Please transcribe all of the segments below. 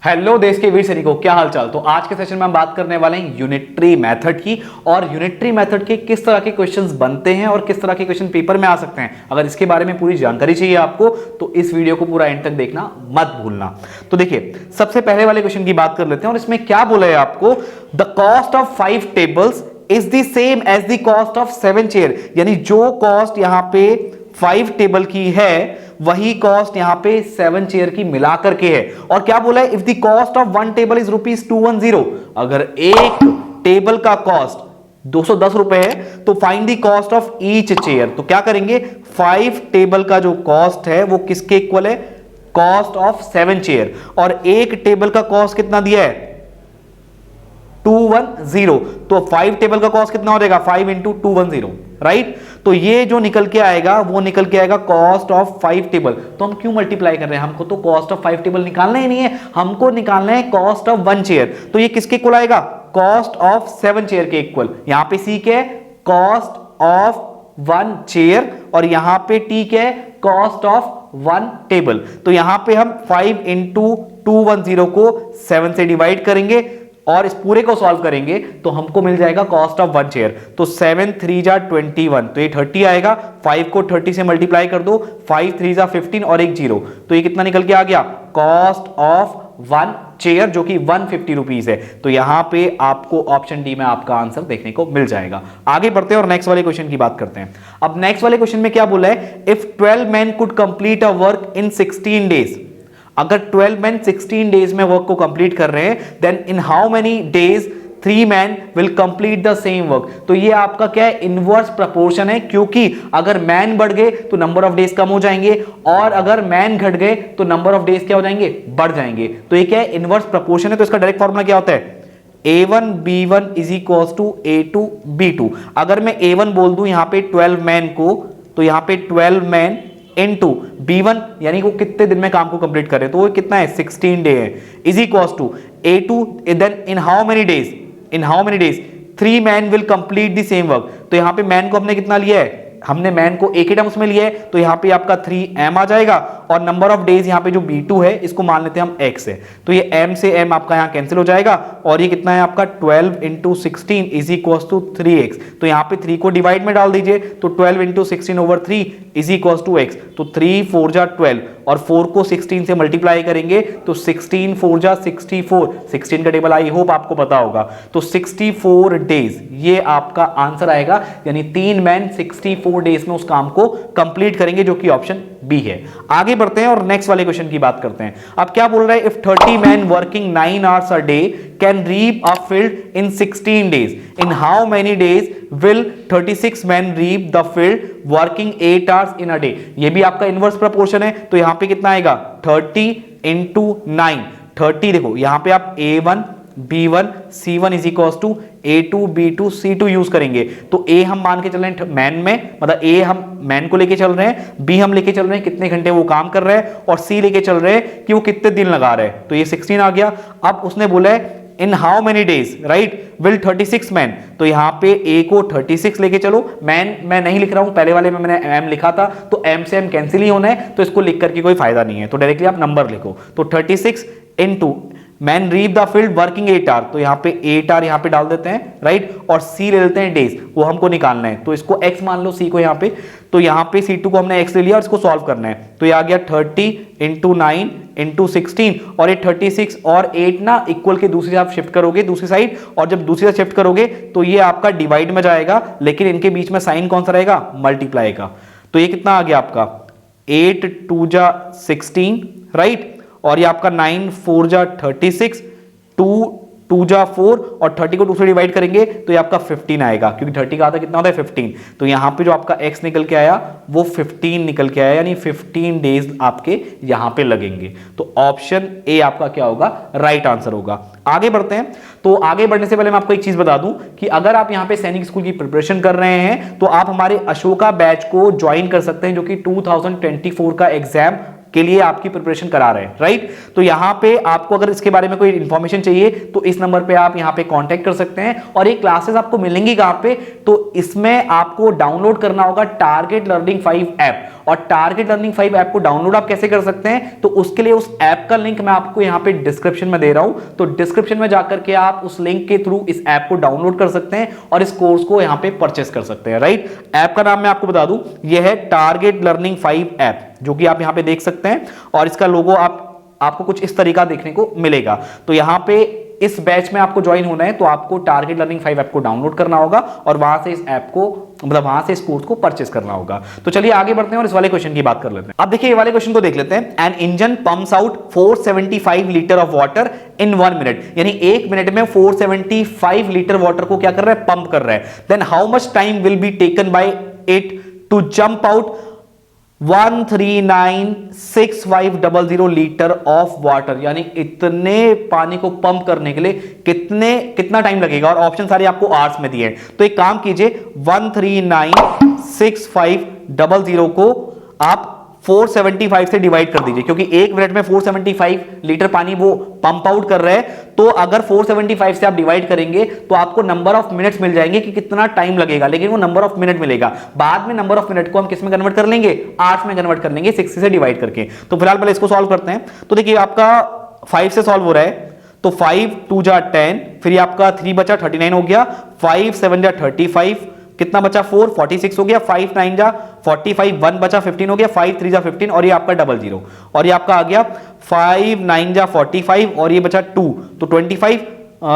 Hello देश के वीर सैनिकों, क्या हाल चाल। तो आज के सेशन में हम बात करने वाले हैं यूनिटरी मेथड की और यूनिटरी मेथड के किस तरह के क्वेश्चंस बनते हैं और किस तरह के क्वेश्चन पेपर में आ सकते हैं। अगर इसके बारे में पूरी जानकारी चाहिए आपको तो इस वीडियो को पूरा एंड तक देखना मत भूलना। तो देखिए, सबसे पहले वाले क्वेश्चन की बात कर लेते हैं और इसमें क्या बोला है आपको, the cost of 5 tables is the same as the cost of 7 chair. यानी जो कॉस्ट यहां पे 5 टेबल की है वही कॉस्ट यहां पे 7 चेयर की मिलाकर के है। और क्या बोला है, if the cost of 1 table is ₹210, अगर एक टेबल का कॉस्ट 210 रुपए है तो find the cost of each chair. तो क्या करेंगे, 5 टेबल का जो कॉस्ट है वो किसके इक्वल है, कॉस्ट ऑफ 7 चेयर। और एक टेबल का कॉस्ट कितना दिया है, 210। तो 5 टेबल का कॉस्ट कितना हो जाएगा, 5 इंटू 210, राइट। तो ये जो निकल के आएगा वो निकल के आएगा कॉस्ट ऑफ 5 टेबल। तो हम क्यों मल्टीप्लाई कर रहे हैं, हमको तो कॉस्ट ऑफ 5 टेबल निकालना ही नहीं है, हमको निकालना है कॉस्ट ऑफ 1 चेयर। तो ये किसके इक्वल आएगा, कॉस्ट ऑफ 7 चेयर के इक्वल। यहां पे सी क्या है, कॉस्ट ऑफ 1 चेयर, और यहां पे टी क्या है, कॉस्ट ऑफ 1 टेबल। तो यहां पे हम 5 इंटू 210 को 7 से डिवाइड करेंगे और इस पूरे को सॉल्व करेंगे तो हमको मिल जाएगा कॉस्ट ऑफ 1 चेयर। तो 7 3 जा 21, तो ये 30 आएगा। 5 को 30 से मल्टीप्लाई कर दो, 5 3 जा 15 और एक 0, तो ये कितना निकल के आ गया, कॉस्ट ऑफ 1 चेयर, जो कि 150 रुपीज है। तो यहां पे आपको ऑप्शन डी में आपका आंसर देखने को मिल जाएगा। आगे बढ़ते हैं और नेक्स्ट वाले क्वेश्चन की बात करते हैं। अब नेक्स्ट वाले क्वेश्चन में क्या बोला है, if 12 man could complete a work in 16 days. अगर 12 मैन 16 डेज में वर्क को कंप्लीट कर रहे हैं, then in how many days 3 man will complete the same work. तो ये आपका क्या है, इनवर्स प्रपोर्शन है, क्योंकि अगर मैन बढ़ गए तो नंबर ऑफ डेज कम हो जाएंगे और अगर मैन घट गए तो नंबर ऑफ डेज क्या हो जाएंगे, बढ़ जाएंगे। तो ये क्या है, इनवर्स प्रपोर्शन है। तो इसका डायरेक्ट फॉर्मूला क्या होता है, A1 B1 is equal to A2 B2। अगर मैं A1 बोल दूं यहां पे 12 मैन को, तो यहां पे 12 मैन इनटू B1 यानी वो कितने दिन में काम को कंप्लीट कर रहे हैं, तो वो कितना है, 16 डे है, is equal to A2 then in how many days 3 man will complete the same work. तो यहां पे मैन को हमने कितना लिया है, हमने मैन को एक ही टर्म्स में लिया है, तो यहां पे आपका 3m आ जाएगा और नंबर ऑफ डेज यहां पे जो B2 है इसको मान लेते हैं हम x है। तो ये m से m आपका यहां कैंसिल हो जाएगा और ये कितना है आपका 12 into 16 is equal to 3x। तो यहां पे 3 को डिवाइड में डाल दीजिए, तो 12 into 16 over 3 is equal to x। तो 3 4 जा 12 और 4 को 16 से मल्टीप्लाई करेंगे तो 16 4 जा 64। 16 का टेबल आई होप आपको पता होगा। तो 64 डेज ये आपका आंसर आएगा, यानी 3 मैन 64 डेज में उस काम को कंप्लीट करेंगे, जो कि ऑप्शन बी है। आगे बढ़ते हैं और नेक्स्ट वाले क्वेश्चन की बात करते हैं। अब क्या बोल रहा है, if 30 man working 9 hours a day can reap a field in 16 days, in how many days will 36 man reap the field working 8 hours in a day. ये भी आपका इनवर्स प्रपोर्शन है। तो यहां पे कितना आएगा, 30 इंटू 9। 30 देखो यहां पे आप A1 B1 C1 is equal to A2 B2 C2 use करेंगे। तो A हम मान के चल रहे हैं मैन में, मतलब A हम मैन को लेके चल रहे हैं, B हम लेके चल रहे हैं कितने घंटे वो काम कर रहे हैं, और C लेके चल रहे हैं कि वो कितने दिन लगा रहे हैं। तो ये 16 आ गया। अब उसने बोला है इन how many days right will 36 man. तो यहां पे A को 36 लेके चलो, मैन मैं नहीं लिख रहा हूं, पहले वाले में मैंने M लिखा था, तो M से M कैंसिल ही होना है, तो इसको लिख करके कोई फायदा नहीं है, तो डायरेक्टली आप नंबर लिखो। तो 36 into man reap the field working 8 hour, तो यहां पे 8 आवर यहां पे डाल देते हैं राइट, और C ले लेते हैं डेज, वो हमको निकालना है। तो इसको x मान लो C को यहां पे, तो यहां पे C2 को हमने x ले लिया और इसको सॉल्व करना है। तो ये आ गया 30 इंटू 9 इंटू 16, और ये 36 और 8 ना इक्वल के दूसरी साइड शिफ्ट करोगे दूसरी साइड, और जब दूसरी साइड शिफ्ट करोगे तो ये आपका डिवाइड में जाएगा, लेकिन इनके बीच में साइन कौन सा रहेगा, मल्टीप्लाई का। तो ये कितना आ गया आपका 8 2 जा 16 राइट, और ये आपका 9 4 जा 36, 2 2 जा 4 और 30 को 2 से डिवाइड करेंगे तो ये आपका 15 आएगा, क्योंकि 30 का आधा कितना होता है 15। तो यहां पे जो आपका x निकल के आया वो 15 निकल के आया, यानी 15 डेज आपके यहां पे लगेंगे। तो ऑप्शन ए आपका क्या होगा, राइट आंसर होगा। आगे बढ़ते हैं। तो आगे बढ़ने से पहले मैं आपको एक चीज बता दूं कि अगर आप यहां पे सैनिक स्कूल की प्रिपरेशन कर रहे हैं तो आप हमारे अशोका बैच को ज्वाइन कर सकते हैं, जो कि 2024 का एग्जाम के लिए आपकी प्रिपरेशन करा रहे हैं, राइट। तो यहां पे आपको अगर इसके बारे में कोई इंफॉर्मेशन चाहिए तो इस नंबर पे आप यहां पे कांटेक्ट कर सकते हैं। और ये क्लासेस आपको मिलेंगी कहां पे, तो इसमें आपको डाउनलोड करना होगा टारगेट लर्निंग 5 ऐप। और टारगेट लर्निंग 5 ऐप को डाउनलोड आप कैसे कर सकते हैं, तो उसके लिए उस ऐप का लिंक मैं आपको यहां पे डिस्क्रिप्शन में दे रहा हूं। तो डिस्क्रिप्शन में जाकर के आप उस लिंक के थ्रू इस ऐप को डाउनलोड कर सकते हैं और इस कोर्स को यहां पे परचेस कर सकते हैं, राइट। ऐप का नाम मैं आपको बता दूं, यह है टारगेट लर्निंग 5 ऐप, जो कि आप यहां पे देख सकते हैं। और इसका लोगो आपको कुछ इस तरीका देखने को मिलेगा। तो यहां पे इस बैच में आपको ज्वाइन होना है तो आपको टारगेट लर्निंग 5 ऐप को डाउनलोड करना होगा और वहां से इस ऐप को, मतलब वहां से इस कोर्स को परचेस करना होगा। तो चलिए आगे बढ़ते हैं और इस वाले क्वेश्चन की बात कर लेते हैं। अब देखिए ये वाले क्वेश्चन को देख लेते हैं। An engine pumps out 475 litre of water in 1 minute, यानी 1 मिनट में 475 लीटर वाटर को क्या कर रहा है, पंप कर रहा है। Then how much time will be taken by it to jump out 1396500 litre of water, यानी इतने पानी को पंप करने के लिए कितना टाइम लगेगा। और ऑप्शन सारे आपको आवर्स में दिए हैं। तो एक काम कीजिए, 1396500 को आप 475 से डिवाइड कर दीजिए, क्योंकि 1 मिनट में 475 लीटर पानी वो पंप आउट कर रहे हैं। तो अगर 475 से आप डिवाइड करेंगे तो आपको नंबर ऑफ मिनट्स मिल जाएंगे कि कितना टाइम लगेगा, लेकिन वो नंबर ऑफ मिनट मिलेगा। बाद में नंबर ऑफ मिनट को हम किस में कन्वर्ट कर लेंगे, आवर्स में कन्वर्ट कर लेंगे 60 से डिवाइड करके। तो फिलहाल पहले इसको सॉल्व करते हैं। तो देखिए आपका 5 से सॉल्व हो रहा है, तो 5 2 जा 10, फिर आपका 3 बचा 39 हो गया, 5 7 जा 35, कितना बचा 4 46 हो गया, 5 9 जा 45, 1 बचा 15 हो गया, 5 3 जा 15 और ये आपका 00 और ये आपका आ गया 5 9 जा 45 और ये बचा 2 तो 25,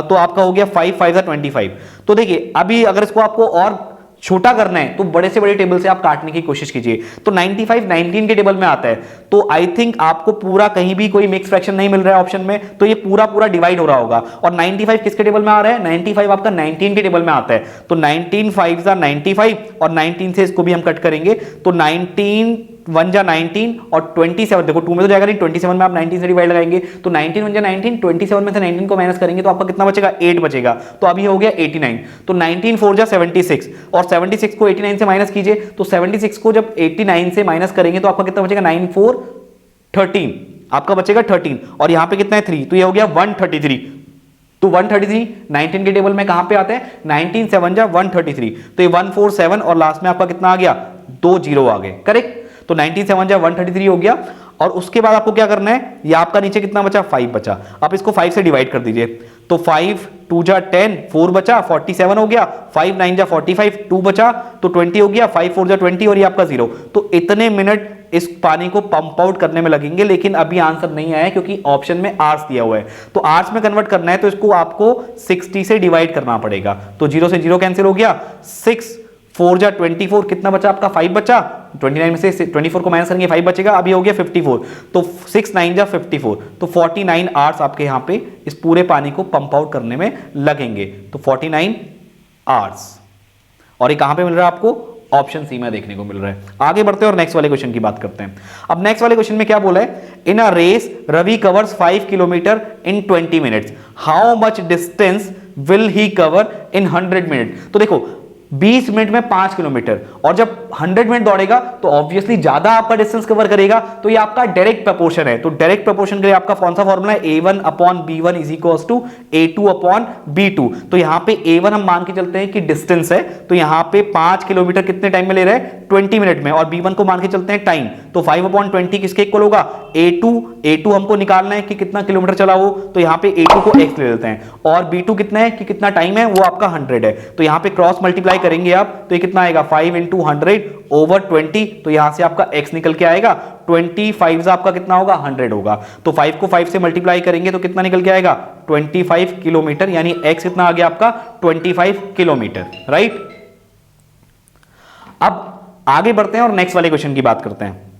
तो आपका हो गया 5 5 जा 25। तो देखिए अभी अगर इसको आपको और छोटा करना है तो बड़े से बड़े टेबल से आप काटने की कोशिश कीजिए। तो 95 19 के टेबल में आता है, तो आई थिंक आपको पूरा कहीं भी कोई मिक्स फ्रैक्शन नहीं मिल रहा है ऑप्शन में, तो ये पूरा डिवाइड हो रहा होगा। और 95 किसके टेबल में आ रहा है, 95 आपका 19 के टेबल में आता है। तो 19 5 जा 95 और 19 से इसको भी हम कट करेंगे, तो 19 1 जा 19 और 27, देखो 2 में तो जाएगा नहीं, 27 में आप 19 से डिवाइड लगाएंगे, तो 19 1 जा 19, 27 में से 19 को माइनस करेंगे तो आपका कितना बचेगा, 8 बचेगा। तो अभी हो गया 89। तो 19 4 जा 76 और 76 को 89 से माइनस कीजिए, तो 76 को जब 89 से माइनस करेंगे तो आपका कितना बचेगा, 9 4 13, आपका बचेगा 13 और यहां पे कितना है 3, तो ये हो गया 133। तो 133 19 के टेबल में कहां पे आते हैं, 19 7 जा 133, तो ये 147 और लास्ट में आपका कितना आ गया, 2 0 आ गए, करेक्ट। तो 19 7 जा 133 हो गया। और उसके बाद आपको क्या करना है, ये आपका नीचे कितना बचा, 5 बचा, आप इसको 5 से डिवाइड कर दीजिए। तो 5 2 जा 10, 4 बचा, 47 हो गया, 5 9 जा 45, 2 बचा तो 20 हो गया, 5 4 जा 20 और ये आपका 0। तो इतने मिनट इस पानी को पंप आउट करने में लगेंगे, लेकिन अभी आंसर नहीं आया क्योंकि ऑप्शन में आवर्स दिया हुआ है। तो आवर्स में कन्वर्ट करना है तो इसको आपको 60 से डिवाइड करना पड़ेगा। तो 0 से 0 कैंसिल हो गया, 6 4 जा 24, कितना बचा आपका, 5 बचा, 29 में से 24 को माइनस करेंगे 5 बचेगा, अभी हो गया 54। तो 6 9 जा 54, तो 49 आवर्स आपके यहां पे इस पूरे पानी को पंप आउट करने में लगेंगे। तो 49 आवर्स, और ये कहां पे मिल रहा है आपको, ऑप्शन सी में देखने को मिल रहा है। आगे बढ़ते हैं और नेक्स्ट वाले क्वेश्चन की बात करते हैं। अब नेक्स्ट वाले क्वेश्चन में क्या बोला है, in a race Ravi covers 5 kilometre in 20 minutes, how much distance will he cover in 100 minute. तो देखो 20 मिनट में 5 किलोमीटर, और जब 100 मिनट दौड़ेगा तो ऑब्वियसली ज्यादा आपका डिस्टेंस कवर करेगा। तो ये आपका डायरेक्ट प्रपोर्शन है। तो डायरेक्ट प्रपोर्शन के लिए आपका कौन सा फॉर्मूला है, A1/B1 is equals to A2/B2। तो यहां पे A1 हम मान के चलते हैं कि डिस्टेंस है, तो यहां पे 5 किलोमीटर कितने टाइम में ले रहे हैं, 20 मिनट में, और B1 को मान के चलते हैं टाइम, तो 5/20 किसके इक्वल होगा, A2 हमको निकालना है कि कितना किलोमीटर चला वो, तो यहां पे A2 को x ले लेते हैं, और B2 कितना है कि कितना टाइम है, वो आपका 100 है। तो यहां पे क्रॉस मल्टीप्लाई करेंगे आप, तो ये कितना आएगा, 5 × 100/20, तो यहां से आपका x निकल के आएगा 25 आपका कितना होगा, 100 होगा। तो 5 को 5 से मल्टीप्लाई करेंगे तो कितना निकल के आएगा, 25 किलोमीटर, यानी x कितना आ गया आपका, 25 किलोमीटर, राइट। अब आगे बढ़ते हैं और नेक्स्ट वाले क्वेश्चन की बात करते हैं।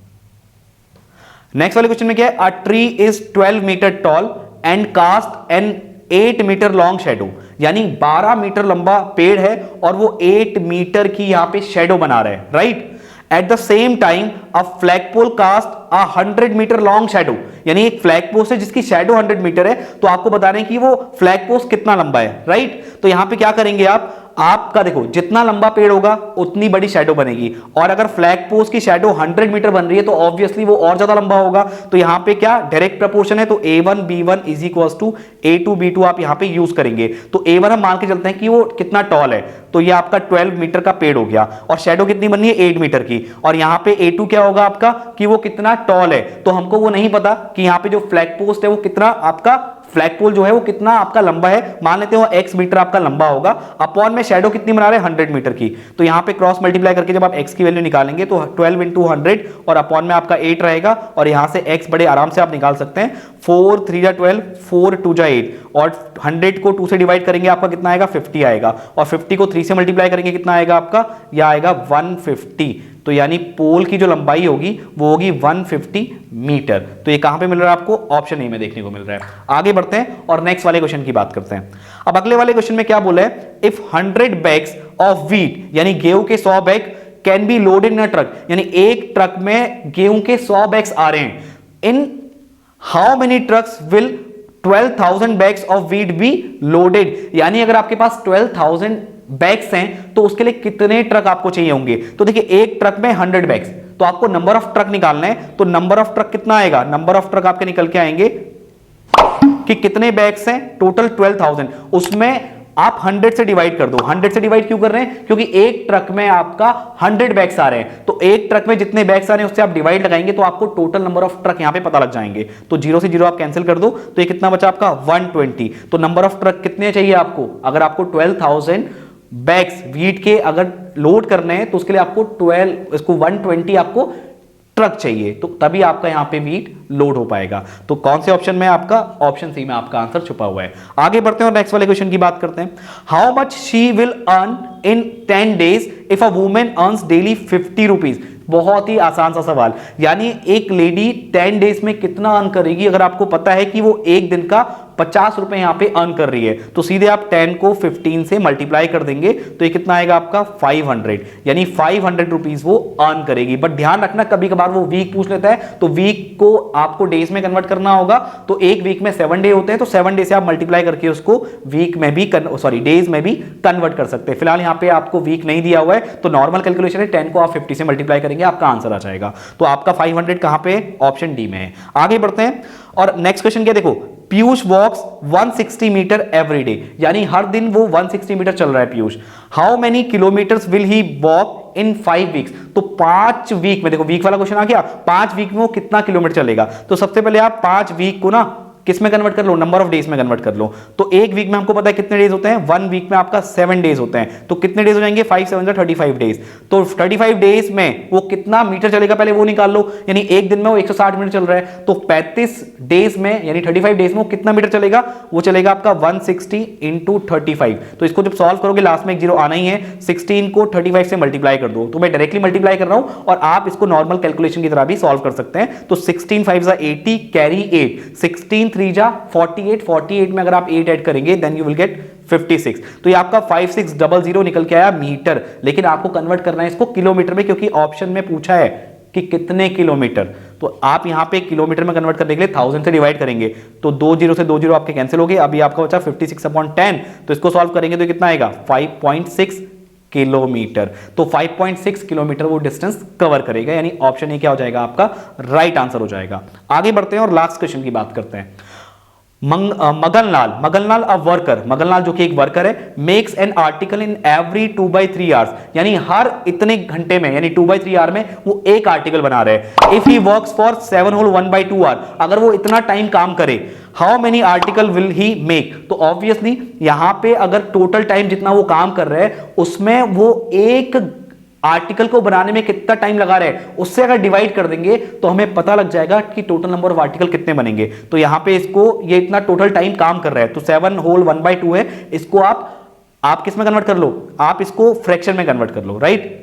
नेक्स्ट वाले क्वेश्चन में क्या है, a tree is 12 metre tall and cast an 8 metre long shadow, यानी 12 मीटर लंबा पेड़ है और वो 8 मीटर की यहां पे शेडो बना रहा है, right. At the same time a flagpole cast a 100 metre long shadow, यानी एक फ्लैग पोस्ट है जिसकी शेडो 100 मीटर है, तो आपको बताना है कि वो फ्लैग पोस्ट कितना लंबा है, राइट। तो यहां पे क्या करेंगे आप, आपका देखो जितना लंबा पेड़ होगा उतनी बड़ी शैडो बनेगी, और अगर फ्लैग पोस्ट की शैडो 100 मीटर बन रही है तो ऑब्वियसली वो और ज्यादा लंबा होगा। तो यहां पे क्या डायरेक्ट प्रपोर्शन है, तो A1 B1 is equals to A2 B2 आप यहां पे यूज करेंगे। तो A1 हम मान के चलते हैं कि वो कितना टॉल है, तो ये आपका 12 मीटर का पेड़ हो गया, और शैडो कितनी बननी है 8 मीटर की। और यहां पे A2 क्या होगा आपका कि वो कितना टॉल है, तो हमको वो नहीं पता कि यहां पे जो फ्लैग पोस्ट है वो कितना आपका फ्लैग पोल जो है वो कितना आपका लंबा है, मान लेते हो x मीटर आपका लंबा होगा, अपॉन में शैडो कितनी बना रहे हैं 100 मीटर की। तो यहां पे क्रॉस मल्टीप्लाई करके जब आप x की वैल्यू निकालेंगे तो 12 इंटू 100 और अपॉन में आपका 8 रहेगा, और यहां से x बड़े आराम से आप निकाल सकते हैं। 4 3 जा 12, 4 2 जा 8, और 100 को 2 से डिवाइड करेंगे आपका कितना आएगा 50 आएगा, और 50 को 3 से मल्टीप्लाई करेंगे कितना आएगा आपका, यह आएगा 150। तो यानी पोल की जो लंबाई होगी वो होगी 150 मीटर। तो ये कहां पे मिल रहा है आपको, ऑप्शन ए में देखने को मिल रहा है। आगे बढ़ते हैं और नेक्स्ट वाले क्वेश्चन की बात करते हैं। अब अगले वाले क्वेश्चन में क्या बोला है, इफ 100 बैग्स ऑफ व्हीट यानी गेहूं के 100 bag can be loaded in a truck, यानी एक ट्रक में गेहूं के 100 बैग्स आ रहे हैं, इन how many trucks will 12,000 bags of wheat be loaded, यानी अगर आपके पास 12,000 बैग्स हैं तो उसके लिए कितने ट्रक आपको चाहिए होंगे। तो देखिए एक ट्रक में 100 बैग्स, तो आपको नंबर ऑफ ट्रक निकालना है, तो नंबर ऑफ ट्रक कितना आएगा, नंबर ऑफ ट्रक आपके निकल के आएंगे कि कितने बैग्स हैं टोटल 12,000, उसमें आप 100 से डिवाइड कर दो। 100 से डिवाइड क्यों कर रहे हैं, क्योंकि एक ट्रक में आपका 100 बैग्स आ रहे हैं, तो एक ट्रक में जितने बैग्स आ रहे हैं उससे आप डिवाइड लगाएंगे तो आपको टोटल नंबर ऑफ ट्रक यहां पे पता लग जाएंगे। तो 0 से 0 आप कैंसिल कर दो, तो ये कितना बचा आपका 120। तो नंबर ऑफ ट्रक कितने चाहिए आपको, अगर आपको 12,000 बैग्स व्हीट के अगर लोड करने हैं तो उसके लिए आपको 120 आपको ट्रक चाहिए, तो तभी आपका यहां पे व्हीट लोड हो पाएगा। तो कौन से ऑप्शन में आपका, ऑप्शन सी में आपका आंसर छुपा हुआ है। आगे बढ़ते हैं और नेक्स्ट वाले क्वेश्चन की बात करते हैं। How much she will earn in 10 days if a women earns daily 50 rupees. बहुत ही आसान सा सवाल, यानी एक लेडी 10 days में कितना अर्न करेगी, अगर आपको पता है कि वो एक दिन का 50 रुपए यहां पे अर्न कर रही है, तो सीधे आप 10 को 15 से मल्टीप्लाई कर देंगे तो ये कितना आएगा आपका 500, यानी 500 रुपीज वो अर्न करेगी। बट ध्यान रखना कभी कभार वो वीक पूछ लेता है, तो वीक को आपको डेज में कन्वर्ट करना होगा, तो एक वीक में 7 डे होते हैं, तो 7 डे से आप मल्टीप्लाई करके उसको वीक में भी डेज में भी कन्वर्ट कर सकते हैं। फिलहाल यहां पे आपको वीक नहीं दिया हुआ है, तो नॉर्मल कैलकुलेशन है 10 को आप 50 से मल्टीप्लाई करेंगे आपका आंसर आ जाएगा। तो आपका 500 कहां पे, ऑप्शन डी में है। आगे बढ़ते हैं और नेक्स्ट क्वेश्चन क्या, देखो पीयूष वॉक्स 160 मीटर एवरी डे, यानी हर दिन वो 160 मीटर चल रहा है Piyush. How many kilometres will he walk in 5 weeks, तो 5 वीक में, देखो वीक वाला क्वेश्चन आ गया, 5 वीक में वो कितना किलोमीटर चलेगा। तो सबसे पहले आप 5 वीक को ना किस में कन्वर्ट कर लो, नंबर ऑफ डेज में कन्वर्ट कर लो। तो एक वीक में हमको पता है कितने डेज होते हैं, 1 वीक में आपका 7 डेज होते हैं, तो कितने डेज हो जाएंगे 5 7 35 डेज। तो 35 डेज में वो कितना मीटर चलेगा पहले वो निकाल लो, यानी एक दिन में वो 160 मीटर चल रहा है, तो 35 डेज में यानी 35 डेज में वो कितना मीटर चलेगा, वो चलेगा आपका 160 इंटू 35। तो इसको जब सॉल्व करोगे लास्ट में एक जीरो आना ही है, 16 को 35 से मल्टीप्लाई कर दो, तो मैं डायरेक्टली मल्टीप्लाई कर रहा हूं और आप इसको नॉर्मल कैलकुलेशन की तरह भी सॉल्व कर सकते हैं। तो 16 5 80 कैरी 8, 16 3 जा 48, 48 में अगर आप 8 ऐड करेंगे देन यू विल गेट 56। तो ये आपका 5600 निकल के आया मीटर, लेकिन आपको कन्वर्ट करना है इसको किलोमीटर में, क्योंकि ऑप्शन में पूछा है कि कितने किलोमीटर। तो आप यहां पे किलोमीटर में कन्वर्ट करने के लिए 1000 से डिवाइड करेंगे, तो 2 0 से 2 0 आपके कैंसिल हो गए। अभी आपका बचा 56/10, तो इसको सॉल्व करेंगे तो कितना आएगा 5.6 किलोमीटर। तो 5.6 किलोमीटर वो डिस्टेंस कवर करेगा, यानी ऑप्शन ए क्या हो जाएगा आपका राइट आंसर हो जाएगा। आगे बढ़ते हैं और लास्ट क्वेश्चन की बात करते हैं। मगनलाल अ वर्कर, मगनलाल जो कि एक वर्कर है, makes an article in every 2/3 hours, यानी हर इतने घंटे में यानी 2/3 आवर में वो एक आर्टिकल बना रहे हैं। If he works for 7 whole 1/2 hour, अगर वो इतना टाइम काम करे, how many article will he make. तो ऑब्वियसली यहां पे अगर टोटल टाइम जितना वो काम कर रहे हैं उसमें वो एक आर्टिकल को बनाने में कितना टाइम लगा रहे हैं, उससे अगर डिवाइड कर देंगे तो हमें पता लग जाएगा कि टोटल नंबर ऑफ आर्टिकल कितने बनेंगे। तो यहां पे इसको ये इतना टोटल टाइम काम कर रहा है, तो 7 होल 1/2 है, इसको आप किस में कन्वर्ट कर लो, आप इसको फ्रैक्शन में कन्वर्ट कर लो, राइट।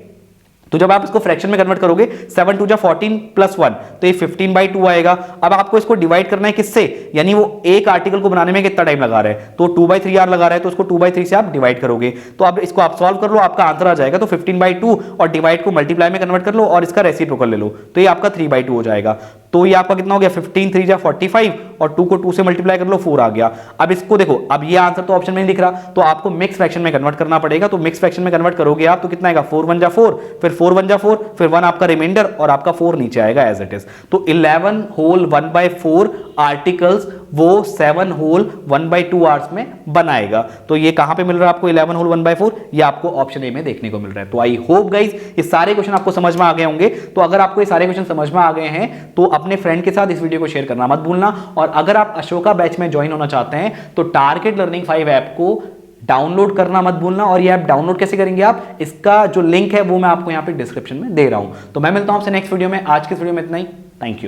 तो जब आप इसको फ्रैक्शन में कन्वर्ट करोगे 7 2 जा 14 प्लस 1, तो ये 15/2 आएगा। अब आपको इसको डिवाइड करना है किससे, यानी वो एक आर्टिकल को बनाने में कितना टाइम लगा रहा है, तो 2/3 आवर लगा रहा है, तो उसको 2/3 से आप डिवाइड करोगे। तो अब इसको आप सॉल्व कर लो, आपका आंसर आ जाएगा। तो 15/2 और डिवाइड को मल्टीप्लाई में कन्वर्ट कर लो और इसका रेसिप्रोकल ले लो, तो ये आपका 3/2 हो जाएगा। तो ये आपका कितना हो गया 15 3 जा 45 और 2 को 2 से मल्टीप्लाई कर लो 4 आ गया। अब इसको देखो, अब ये आंसर तो ऑप्शन में नहीं दिख रहा, तो आपको मिक्स फ्रैक्शन में कन्वर्ट करना पड़ेगा। तो मिक्स फ्रैक्शन में कन्वर्ट करोगे आप तो कितना आएगा 4 1 जा 4, फिर 4 1 जा 4, फिर 1 आपका रिमाइंडर और आपका 4 नीचे आएगा एज इट इज। तो 11 होल 1/4 आर्टिकल्स वो 7 होल 1/2 आवर्स में बनाएगा। तो ये कहां पे मिल रहा है आपको 11 होल 1/4? ये आपको ऑप्शन ए में देखने को मिल रहा है। तो आई होप गाइस ये सारे क्वेश्चन आपको समझ में आ गए होंगे। तो अगर आपको ये सारे क्वेश्चन समझ में आ गए हैं तो अपने फ्रेंड के साथ इस वीडियो को शेयर करना मत भूलना। और अगर आप अशोका बैच में ज्वाइन होना चाहते हैं तो टारगेट लर्निंग 5 ऐप को डाउनलोड करना मत भूलना। और ये ऐप डाउनलोड कैसे करेंगे आप, इसका जो लिंक है वो मैं आपको यहां पे डिस्क्रिप्शन में दे रहा हूं। तो मैं मिलता हूं आपसे नेक्स्ट वीडियो में। आज की वीडियो में इतना ही। Thank you.